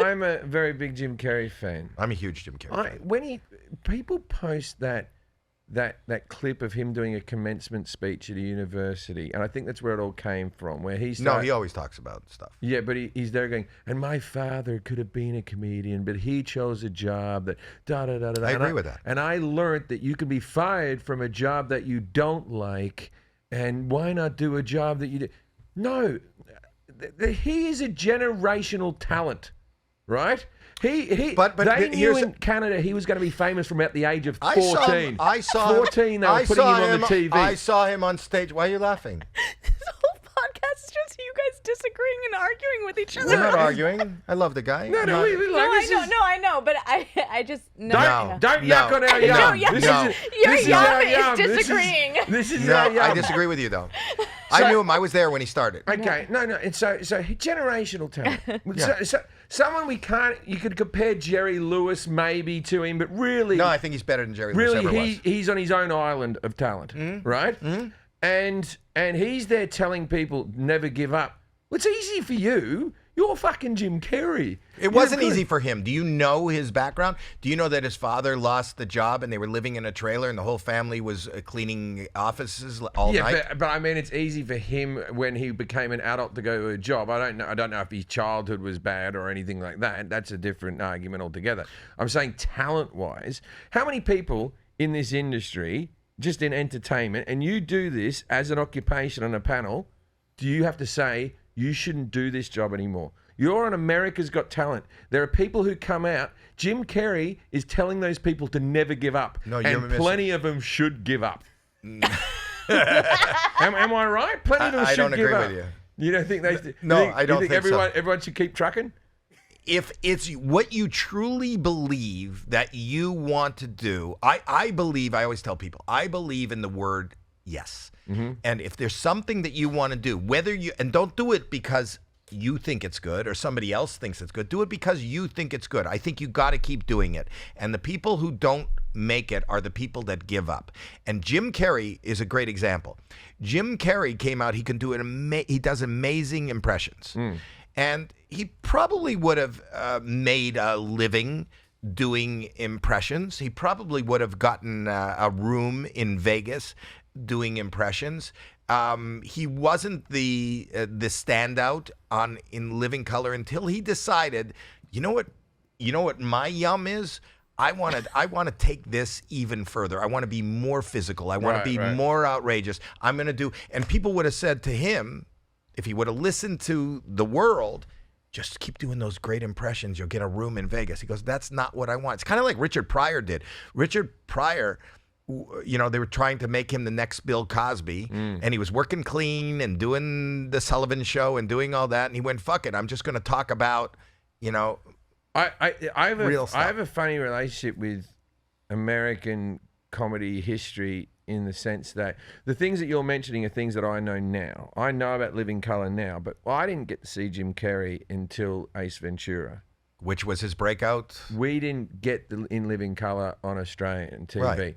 I'm a very big Jim Carrey fan. I'm a huge Jim Carrey fan. When people post that clip of him doing a commencement speech at a university, and I think that's where it all came from, where he started, No, he always talks about stuff. Yeah, but he's there going, and my father could have been a comedian, but he chose a job that da-da-da-da-da. I agree with that. And I learned that you can be fired from a job that you don't like, and why not do a job that you do? No, he is a generational talent, right? But they knew in Canada he was going to be famous from about the age of 14. I saw 14, they were putting him on the TV. I saw him on stage. Why are you laughing? This whole podcast is just you guys disagreeing and arguing with each other. We're not arguing. I love the guy. We like I know, but I just don't yuck on our yum. Your yum is disagreeing. This is our yum. I disagree with you though. I knew him. I was there when he started. Okay, no. And so generational talent. So someone you could compare Jerry Lewis maybe to him, but really, no, I think he's better than Jerry Lewis ever was. He's on his own island of talent, right? Mm-hmm. And he's there telling people never give up. Well, it's easy for you. You're fucking Jim Carrey. It wasn't easy for him. Do you know his background? Do you know that his father lost the job and they were living in a trailer and the whole family was cleaning offices all night? Yeah, but I mean, it's easy for him when he became an adult to go to a job. I don't know if his childhood was bad or anything like that. That's a different argument altogether. I'm saying talent-wise, how many people in this industry, just in entertainment, and you do this as an occupation on a panel, do you have to say, you shouldn't do this job anymore? You're on America's Got Talent. There are people who come out. Jim Carrey is telling those people to never give up. No, and plenty of them should give up. Am I right? Plenty of them should give up. I don't agree with you. You don't think they... No, I don't think so. Everyone should keep trucking? If it's what you truly believe that you want to do, I believe, I always tell people, I believe in the word yes. Mm-hmm. And if there's something that you want to do, and don't do it because you think it's good or somebody else thinks it's good, do it because you think it's good. I think you got to keep doing it. And the people who don't make it are the people that give up. And Jim Carrey is a great example. Jim Carrey came out, he can do it, he does amazing impressions. And he probably would have made a living doing impressions. He probably would have gotten a room in Vegas doing impressions. He wasn't the standout in Living Color until he decided, you know what my yum is? I want to take this even further. I want to be more physical. I want to be more outrageous. I'm going to do, and people would have said to him, if he would have listened to the world, just keep doing those great impressions. You'll get a room in Vegas. He goes, that's not what I want. It's kind of like Richard Pryor did. Richard Pryor, you know, they were trying to make him the next Bill Cosby, and he was working clean and doing the Sullivan Show and doing all that. And he went, fuck it. I'm just going to talk about, you know, real stuff. I have a funny relationship with American comedy history in the sense that the things that you're mentioning are things that I know now. I know about Living Color now, but I didn't get to see Jim Carrey until Ace Ventura. Which was his breakout? We didn't get In Living Color on Australian TV. Right.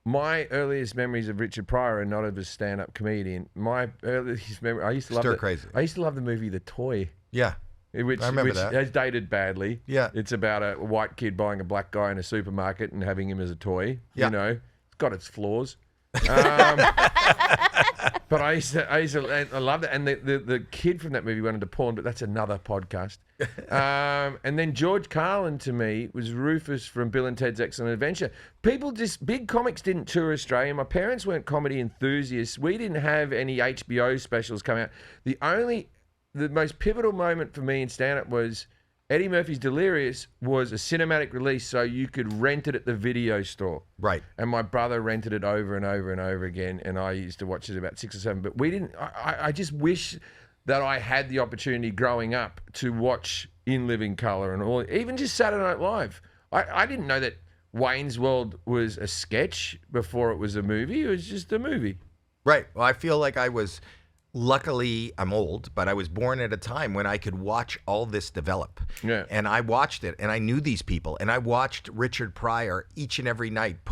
My earliest memories of Richard Pryor are not of a stand-up comedian. My earliest memory, I used to love the movie The Toy. Yeah. Which that. has dated badly. Yeah. It's about a white kid buying a black guy in a supermarket and having him as a toy. Yeah. You know, it's got its flaws. But I loved it. And the kid from that movie went into porn, but that's another podcast. And then George Carlin, to me, was Rufus from Bill and Ted's Excellent Adventure. Big comics didn't tour Australia. My parents weren't comedy enthusiasts. We didn't have any HBO specials come out. The most pivotal moment for me in stand-up was Eddie Murphy's Delirious was a cinematic release, so you could rent it at the video store. Right. And my brother rented it over and over and over again, and I used to watch it about 6 or 7. But we didn't. I just wish that I had the opportunity growing up to watch In Living Color and all, even just Saturday Night Live. I didn't know that Wayne's World was a sketch before it was a movie. It was just a movie. Right. Well, I feel like I was. Luckily, I'm old, but I was born at a time when I could watch all this develop. Yeah. And I watched it, and I knew these people, and I watched Richard Pryor each and every night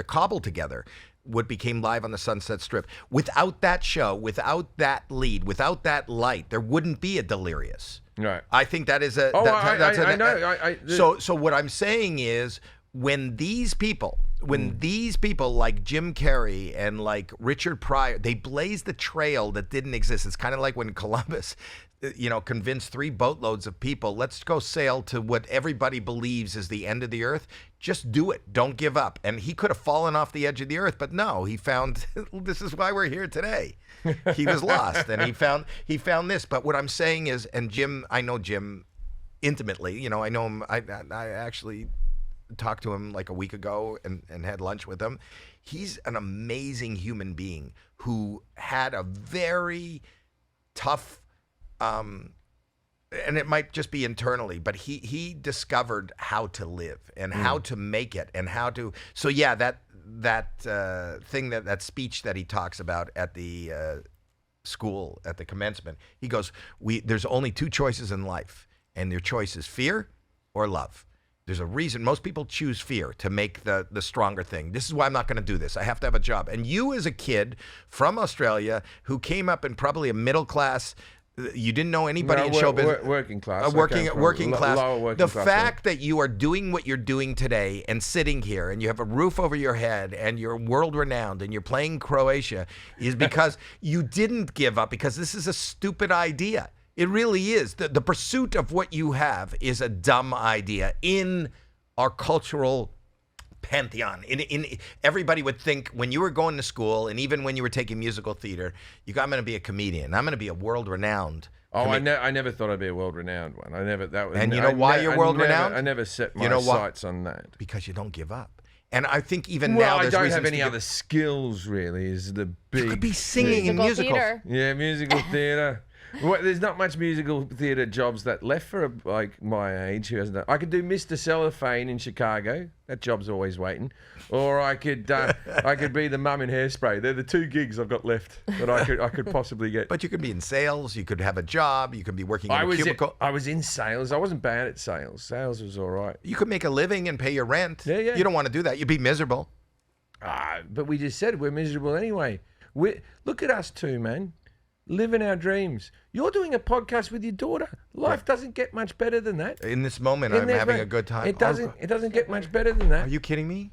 cobble together what became Live on the Sunset Strip. Without that show, without that lead, without that light, there wouldn't be a Delirious. Right. I think that is a. Oh, that's I know. So what I'm saying is, when these people like Jim Carrey and like Richard Pryor, they blazed the trail that didn't exist. It's kind of like when Columbus, convinced 3 boatloads of people, let's go sail to what everybody believes is the end of the earth. Just do it. Don't give up. And he could have fallen off the edge of the earth, but no, he found, this is why we're here today. He was lost and he found this. But what I'm saying is, and Jim, I know Jim intimately, I know him. I actually talked to him like a week ago and had lunch with him. He's an amazing human being who had a very tough, and it might just be internally, but he discovered how to live and how to make it and how to. So yeah, that thing, that speech that he talks about at the school at the commencement, he goes, there's only 2 choices in life, and your choice is fear or love. There's a reason most people choose fear to make the stronger thing. This is why I'm not going to do this. I have to have a job. And you, as a kid from Australia who came up in probably a middle class, you didn't know anybody in show business. Working class. Working class. Lower working the class, fact that you are doing what you're doing today and sitting here and you have a roof over your head and you're world renowned and you're playing Croatia is because you didn't give up, because this is a stupid idea. It really is. The pursuit of what you have is a dumb idea in our cultural pantheon. In everybody would think when you were going to school, and even when you were taking musical theater, I'm going to be a comedian. I'm going to be a world-renowned. I never thought I'd be a world-renowned one. I never. That was. And you know why you're world-renowned? I never set my sights on that. Because you don't give up. And I think even now, there's I don't have any other skills. Really, is the big. You could be singing in musicals. Theater. Yeah, musical theater. Well, there's not much musical theatre jobs that left for like my age. Who hasn't done? I could do Mr. Cellophane in Chicago. That job's always waiting. Or I could be the mum in Hairspray. They're the 2 gigs I've got left that I could possibly get. But you could be in sales. You could have a job. You could be working in a cubicle. I was in sales. I wasn't bad at sales. Sales was all right. You could make a living and pay your rent. Yeah. You don't want to do that. You'd be miserable. But we just said we're miserable anyway. Look at us 2, man. Living our dreams. You're doing a podcast with your daughter. Life doesn't get much better than that. In this moment, I'm having a good time. It doesn't get much better than that. Are you kidding me?